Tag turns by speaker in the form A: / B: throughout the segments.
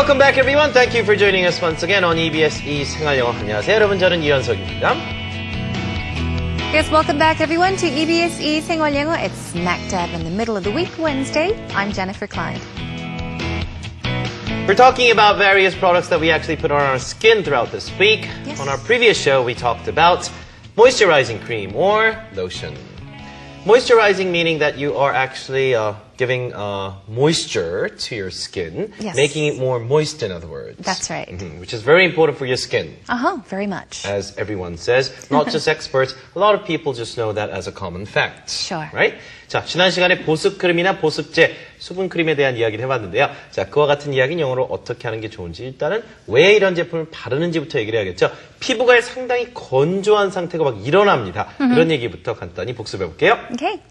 A: welcome back everyone. Thank you for joining us once again on EBS 생활영어. 안녕하세요 여러분, 저는 이현석입니다.
B: Yes, welcome back everyone to EBS 생활영어. It's smack dab in the middle of the week, Wednesday. I'm Jennifer Klein.
A: We're talking about various products that we actually put on our skin throughout this week.
B: Yes.
A: On our previous show, we talked about moisturizing cream or lotion. Moisturizing meaning that you are actually giving moisture to your skin,
B: Yes.
A: making it more moist, in other words.
B: That's right.
A: Which is very important for your skin.
B: Very much.
A: As everyone says, not just experts, a lot of people just know that as a common fact.
B: Sure.
A: Right? 자, 지난 시간에 보습크림이나 보습제, 수분크림에 대한 이야기를 해봤는데요. 자, 그와 같은 이야기는 영어로 어떻게 하는 게 좋은지 일단은 왜 이런 제품을 바르는지부터 얘기를 해야겠죠. 피부가 상당히 건조한 상태가 막 일어납니다. 이런 얘기부터 간단히 복습해볼게요.
B: Okay.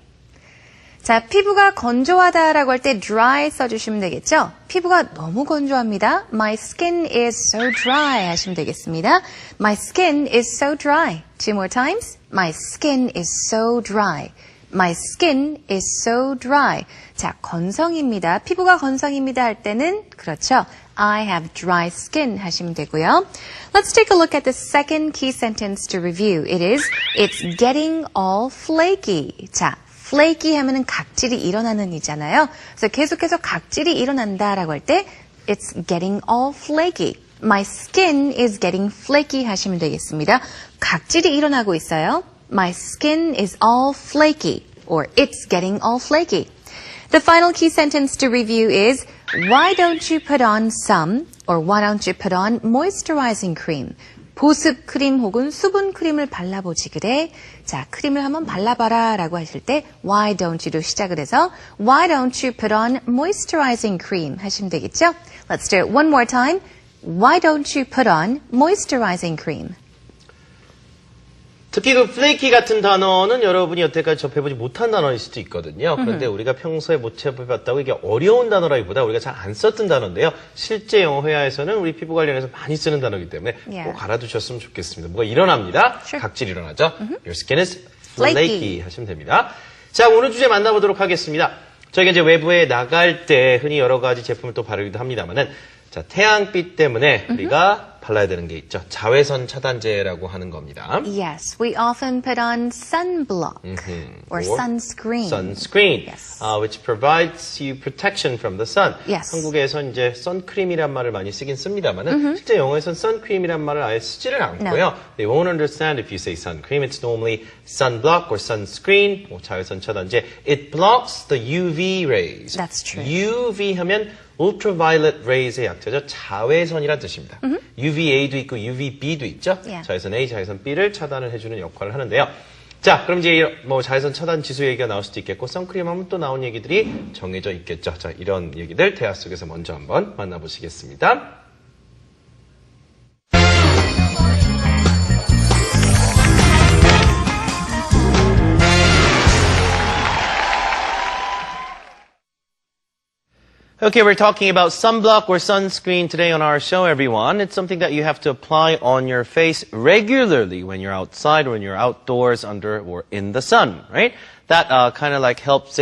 B: 자, 피부가 건조하다라고 할 때 dry 써주시면 되겠죠? 피부가 너무 건조합니다. My skin is so dry 하시면 되겠습니다. My skin is so dry. Two more times. My skin is so dry. My skin is so dry. 자, 건성입니다. 피부가 건성입니다 할 때는 그렇죠. I have dry skin 하시면 되고요. Let's take a look at the second key sentence to review. It is, it's getting all flaky. 자, flaky 하면은 각질이 일어나는 이잖아요. 그래서 계속해서 각질이 일어난다라고 할 때 it's getting all flaky. My skin is getting flaky 하시면 되겠습니다. 각질이 일어나고 있어요. My skin is all flaky or it's getting all flaky. The final key sentence to review is why don't you put on some or why don't you put on moisturizing cream? 보습 크림 혹은 수분 크림을 발라보지 그래. 자, 크림을 한번 발라봐라 라고 하실 때 why don't you로 시작을 해서 why don't you put on moisturizing cream 하시면 되겠죠? Let's do it one more time. Why don't you put on moisturizing cream?
A: 특히 그 flaky 같은 단어는 여러분이 여태까지 접해보지 못한 단어일 수도 있거든요. 그런데 우리가 평소에 못 접해봤다고 이게 어려운 단어라기보다 우리가 잘 안 썼던 단어인데요. 실제 영어 회화에서는 우리 피부 관련해서 많이 쓰는 단어이기 때문에 꼭 알아두셨으면 좋겠습니다. 뭐가 일어납니다.
B: Sure.
A: 각질이 일어나죠. Your skin is flaky 하시면 됩니다. 자, 오늘 주제 만나보도록 하겠습니다. 저희가 이제 외부에 나갈 때 흔히 여러 가지 제품을 또 바르기도 합니다만은 자, 태양빛 때문에 우리가 발라야 되는 게 있죠. 자외선 차단제라고 하는 겁니다.
B: Yes, we often put on sunblock or sunscreen.
A: Sunscreen,
B: Yes.
A: Which provides you protection from the sun.
B: Yes.
A: 한국에서 이제 선크림이란 말을 많이 쓰긴 씁니다만은 실제 영어에서는 선크림이란 말을 아예 쓰지를 않고요.
B: No.
A: They won't understand if you say sun cream. It's normally sunblock or sunscreen, 자외선 차단제. It blocks the UV rays.
B: That's true.
A: UV 하면 ultraviolet rays의 약자죠. 자외선이란 뜻입니다. UVA도 있고 UVB도 있죠.
B: Yeah.
A: 자외선 A, 자외선 B를 차단을 해주는 역할을 하는데요. 자, 그럼 이제 뭐 자외선 차단 지수 얘기가 나올 수도 있겠고 선크림 하면 또 나온 얘기들이 정해져 있겠죠. 자, 이런 얘기들 대화 속에서 먼저 한번 만나보시겠습니다. Okay, we're talking about sunblock or sunscreen today on our show, everyone. It's something that you have to apply on your face regularly when you're outside or when you're outdoors under or in the sun, right? That kind of like helps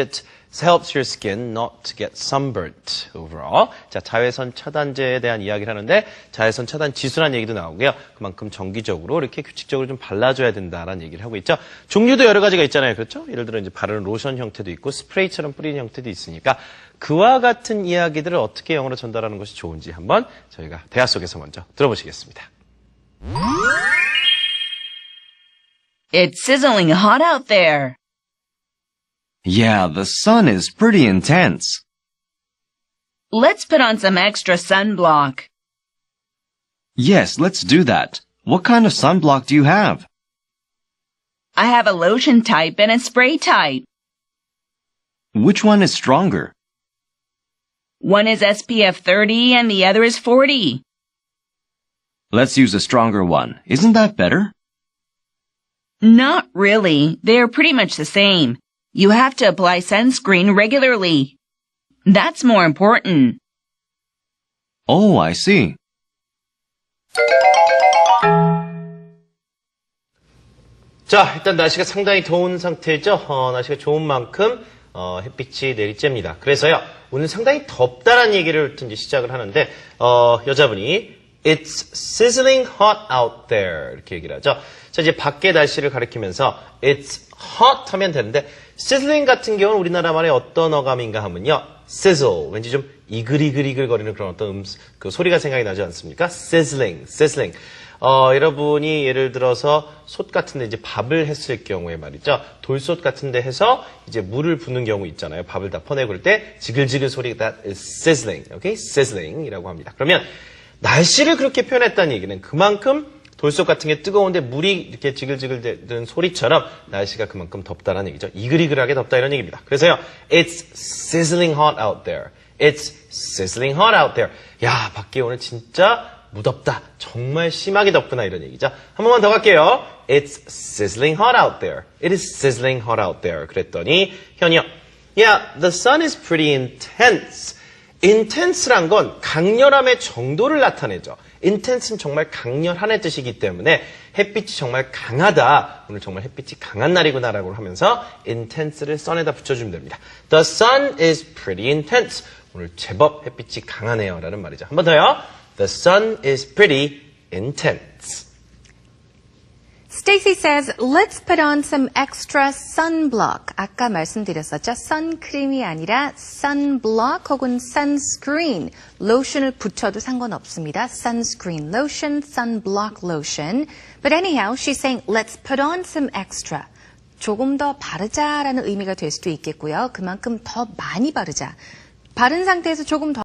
A: your skin not to get sunburnt overall. 자, 자외선 차단제에 대한 이야기를 하는데 자외선 차단 지수라는 얘기도 나오고요. 그만큼 정기적으로 이렇게 규칙적으로 좀 발라줘야 된다라는 얘기를 하고 있죠. 종류도 여러 가지가 있잖아요. 그렇죠? 예를 들어 이제 바르는 로션 형태도 있고 스프레이처럼 뿌리는 형태도 있으니까 그와 같은 이야기들을 어떻게 영어로 전달하는 것이 좋은지 한번 저희가 대화 속에서 먼저 들어보시겠습니다.
C: It's sizzling hot out there.
D: Yeah, the sun is pretty intense.
C: Let's put on some extra sunblock.
D: Yes, let's do that. What kind of sunblock do you have?
C: I have a lotion type and a spray type.
D: Which one is stronger?
C: One is SPF 30 and the other is 40.
D: Let's use a stronger one. Isn't that better?
C: Not really. They're pretty much the same. You have to apply sunscreen regularly. That's more important.
D: Oh, I see.
A: 자, 일단 날씨가 상당히 더운 상태죠. 날씨가 좋은 만큼 햇빛이 내리쬐입니다. 그래서요, 오늘 상당히 덥다는 얘기를 이제 시작을 하는데, 여자분이 It's sizzling hot out there 이렇게 얘기를 하죠. 자, 이제 밖의 날씨를 가리키면서 It's hot 하면 되는데, sizzling 같은 경우는 우리나라 말에 어떤 어감인가 하면요, sizzle, 왠지 좀 이글이글 거리는 그런 어떤 그 소리가 생각이 나지 않습니까? sizzling. 여러분이 예를 들어서 솥 같은데 이제 밥을 했을 경우에 말이죠. 돌솥 같은데 해서 이제 물을 붓는 경우 있잖아요. 밥을 다 퍼내고 그럴 때 지글지글 소리가 that is sizzling. 오케이? sizzling이라고 합니다. 그러면 날씨를 그렇게 표현했다는 얘기는 그만큼 돌솥 같은 게 뜨거운데 물이 이렇게 지글지글 되는 소리처럼 날씨가 그만큼 덥다는 얘기죠. 이글이글하게 덥다 이런 얘기입니다. 그래서요. It's sizzling hot out there. It's sizzling hot out there. 야, 밖에 오늘 진짜 무덥다. 정말 심하게 덥구나 이런 얘기죠. 한 번만 더 갈게요. It's sizzling hot out there. It is sizzling hot out there. 그랬더니 현이요. Yeah, the sun is pretty intense. intense란 건 강렬함의 정도를 나타내죠. intense는 정말 강렬한의 뜻이기 때문에 햇빛이 정말 강하다. 오늘 정말 햇빛이 강한 날이구나라고 하면서 intense를 sun에다 붙여주면 됩니다. The sun is pretty intense. 오늘 제법 햇빛이 강하네요. 라는 말이죠. 한 번 더요. The sun is pretty intense.
B: Stacy says, let's put on some extra sunblock. 아까 말씀드렸었죠. 선크림이 아니라 sunblock 혹은 sunscreen. 로션을 붙여도 상관없습니다. sunscreen lotion, sunblock lotion. But anyhow, she's saying, let's put on some extra. 조금 더 바르자라는 의미가 될 수도 있겠고요. 그만큼 더 많이 바르자. 바른 상태에서 조금 더